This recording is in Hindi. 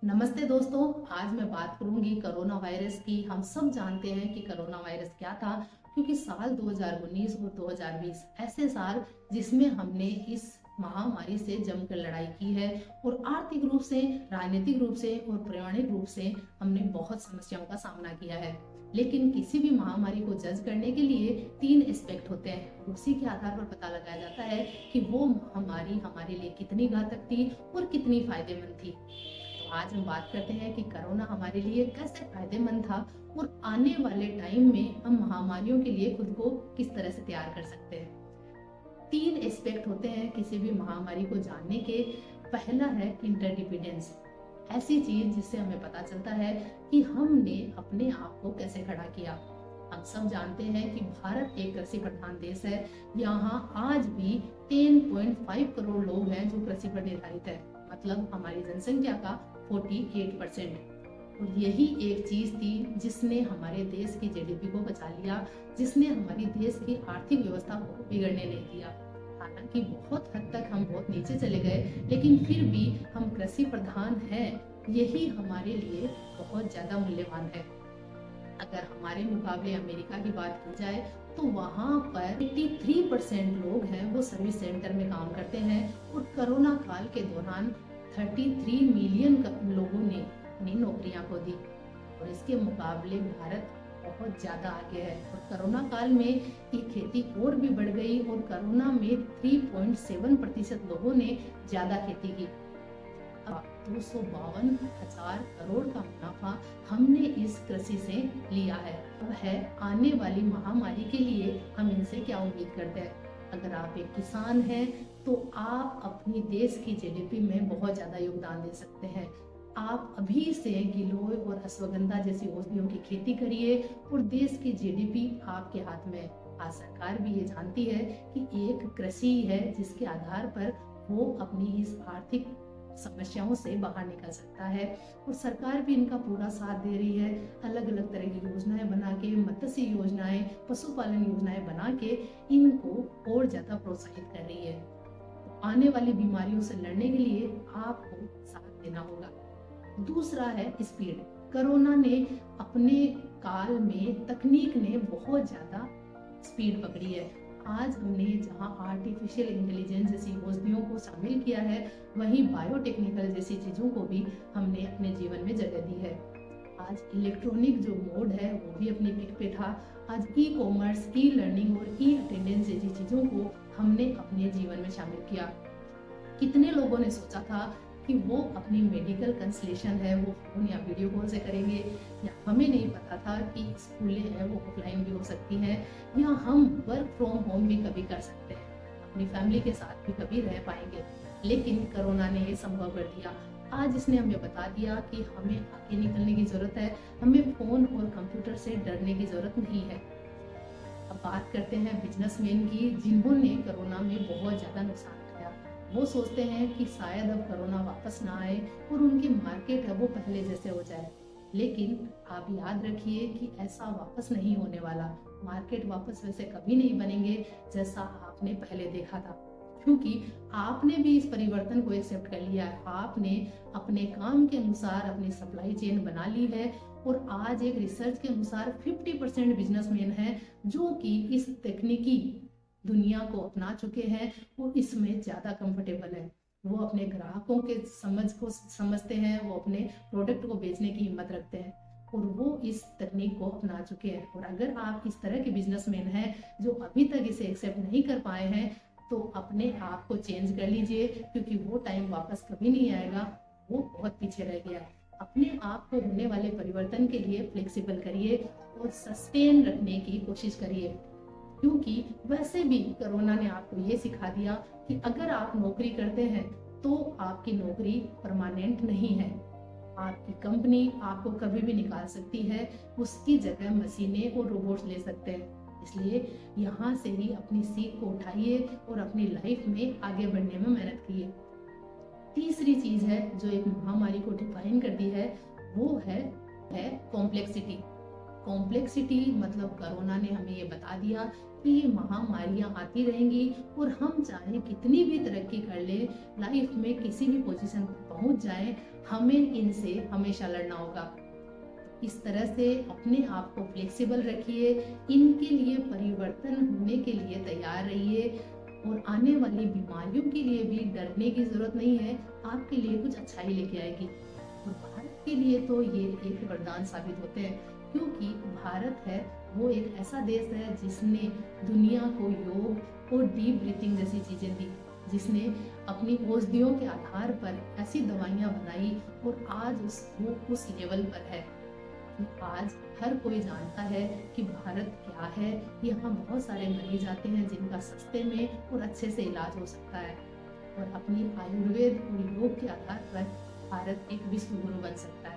नमस्ते दोस्तों। आज मैं बात करूंगी कोरोना वायरस की। हम सब जानते हैं कि कोरोना वायरस क्या था, क्योंकि साल 2019 और 2020 ऐसे साल जिसमें हमने इस महामारी से जमकर लड़ाई की है और आर्थिक रूप से, राजनीतिक रूप से और पर्यावरणिक रूप से हमने बहुत समस्याओं का सामना किया है। लेकिन किसी भी महामारी को जज करने के लिए तीन एस्पेक्ट होते हैं और उसी के आधार पर पता लगाया जाता है कि वो महामारी हमारे लिए कितनी घातक थी और कितनी फायदेमंद थी। आज हम बात करते हैं कि कोरोना हमारे लिए कैसे फायदेमंद था और आने वाले टाइम में हम महामारियों के लिए खुद को किस तरह से तैयार कर सकते हैं। तीन एस्पेक्ट होते हैं किसी भी महामारी को जानने के। पहला है इंटरडिपेंडेंस, ऐसी चीज जिससे हमें पता चलता है कि हमने अपने आप को कैसे खड़ा किया। हम सब जानते हैं कि भारत एक कृषि प्रधान देश है। यहाँ आज भी 10.5 करोड़ लोग हैं जो कृषि पर निर्धारित है, मतलब हमारी जनसंख्या का 48%। और यही एक चीज थी जिसने हमारे देश की जीडीपी को बचा लिया, जिसने हमारी देश की आर्थिक व्यवस्था को बिगड़ने नहीं दिया। हालांकि बहुत हद तक हम बहुत नीचे चले गए, लेकिन फिर भी हम कृषि प्रधान हैं, यही हमारे लिए बहुत ज्यादा मूल्यवान है। अगर हमारे मुकाबले अमेरिका की बात की जाए तो वहाँ पर 83% लोग हैं वो सर्विस सेंटर में काम करते हैं और कोरोना काल के दौरान 33 मिलियन लोगों ने अपनी नौकरियां खो दी। और इसके मुकाबले भारत बहुत ज्यादा आगे है और कोरोना काल में ये खेती और भी बढ़ गई और कोरोना में 3.7% लोगों ने ज्यादा खेती की। 252,000 करोड़ का मुनाफा हमने इस कृषि से लिया है। अब है आने वाली महामारी के लिए हम इनसे क्या उम्मीद करते हैं। अगर आप एक किसान हैं तो आप अपनी देश की जीडीपी में बहुत ज्यादा योगदान दे सकते हैं। आप अभी से गिलोय और अश्वगंधा जैसी औषधियों की खेती करिए और देश की जीडीपी आपके हाथ में। आज सरकार भी ये जानती है कि एक कृषि है जिसके आधार पर वो अपनी इस आर्थिक समस्याओं से बाहर निकल सकता है और सरकार भी इनका पूरा साथ दे रही है। अलग अलग तरह की योजनाएं बना के, मत्स्य योजनाएं, पशुपालन योजनाएं बना के इनको और ज्यादा प्रोत्साहित कर रही है। तो आने वाली बीमारियों से लड़ने के लिए आपको साथ देना होगा। दूसरा है स्पीड। कोरोना ने अपने काल में, तकनीक ने बहुत ज्यादा स्पीड पकड़ी है। आज हमने जहां आर्टिफिशियल इंटेलिजेंस जैसी औषधियों को शामिल किया है, वहीं बायोटेक्निकल जैसी चीजों को भी हमने अपने जीवन में जगह दी है। आज इलेक्ट्रॉनिक जो मोड है वो भी अपनी पीक पे था। आज ई कॉमर्स, ई लर्निंग और ई अटेंडेंस जैसी चीजों को हमने अपने जीवन में शामिल किया। कितने लोगों ने सोचा था कि वो अपनी मेडिकल कंसल्टेशन है वो फोन या वीडियो कॉल से करेंगे, या हमें नहीं पता था कि स्कूलें हैं वो ऑफलाइन भी हो सकती हैं, या हम वर्क फ्रॉम होम भी कभी कर सकते हैं, अपनी फैमिली के साथ भी कभी रह पाएंगे। लेकिन कोरोना ने ये संभव कर दिया। आज इसने हमें बता दिया कि हमें आगे निकलने की जरूरत है, हमें फोन और कंप्यूटर से डरने की जरूरत नहीं है। अब बात करते हैं बिजनेसमैन की, जिन्होंने कोरोना में बहुत ज्यादा नुकसान उठाया। वो सोचते हैं कि शायद अब कोरोना वापस ना आए और उनकी मार्केट है वो पहले जैसे हो जाए। लेकिन आप याद रखिए कि ऐसा वापस नहीं होने वाला। मार्केट वापस वैसे कभी नहीं बनेंगे जैसा आपने पहले देखा था, क्योंकि आपने भी इस परिवर्तन को एक्सेप्ट कर लिया है। आपने अपने काम के अनुसार अपनी सप्लाई चेन बना ली है और आज एक रिसर्च के अनुसार 50% बिजनेसमैन हैं जो कि इस तकनीकी दुनिया को अपना चुके हैं और इसमें ज्यादा कंफर्टेबल है। वो अपने ग्राहकों के समझ को समझते हैं, वो अपने प्रोडक्ट को बेचने की हिम्मत रखते हैं और वो इस तकनीक को अपना चुके हैं। और अगर आप इस तरह के बिजनेसमैन हैं जो अभी तक इसे एक्सेप्ट नहीं कर पाए हैं, तो अपने आप को चेंज कर लीजिए, क्योंकि वो टाइम वापस कभी नहीं आएगा, वो बहुत पीछे रह गया है। अपने आप को होने वाले परिवर्तन के लिए फ्लेक्सिबल करिए और सस्टेन रखने की कोशिश करिए, क्योंकि वैसे भी कोरोना ने आपको ये सिखा दिया कि अगर आप नौकरी करते हैं तो आपकी नौकरी परमानेंट नहीं है। आपकी कंपनी आपको कभी भी निकाल सकती है, उसकी जगह मशीनें और रोबोट्स ले सकते हैं। इसलिए यहाँ से ही अपनी सीख को उठाइए और अपनी लाइफ में आगे बढ़ने में मेहनत कीजिए। तीसरी चीज है जो एक महामारी को डिफाइन करती है, वो है कॉम्प्लेक्सिटी। कॉम्प्लेक्सिटी मतलब कोरोना ने हमें ये बता दिया कि ये महामारियां आती रहेंगी और हम चाहे कितनी भी तरक्की कर ले, लाइफ में किसी भी पोजीशन पर पहुंच जाए, हमें इनसे हमेशा लड़ना होगा। इस तरह से अपने आप को फ्लेक्सिबल रखिए, इनके लिए परिवर्तन होने के लिए तैयार रहिए और आने वाली बीमारियों के लिए भी डरने की जरूरत नहीं है, आपके लिए कुछ अच्छा ही लेके आएगी। और भारत के लिए तो ये एक वरदान साबित होते हैं, क्योंकि भारत है वो एक ऐसा देश है जिसने दुनिया को योग और डीप ब्रीथिंग जैसी चीजें दी, जिसने अपनी औषधियों के आधार पर ऐसी दवाइयां बनाई और आज वो उस लेवल पर है कि आज हर कोई जानता है कि भारत क्या है। यहाँ बहुत सारे मरीज आते हैं जिनका सस्ते में और अच्छे से इलाज हो सकता है और अपनी आयुर्वेद और योग के आधार पर भारत एक विश्व गुरु बन सकता है।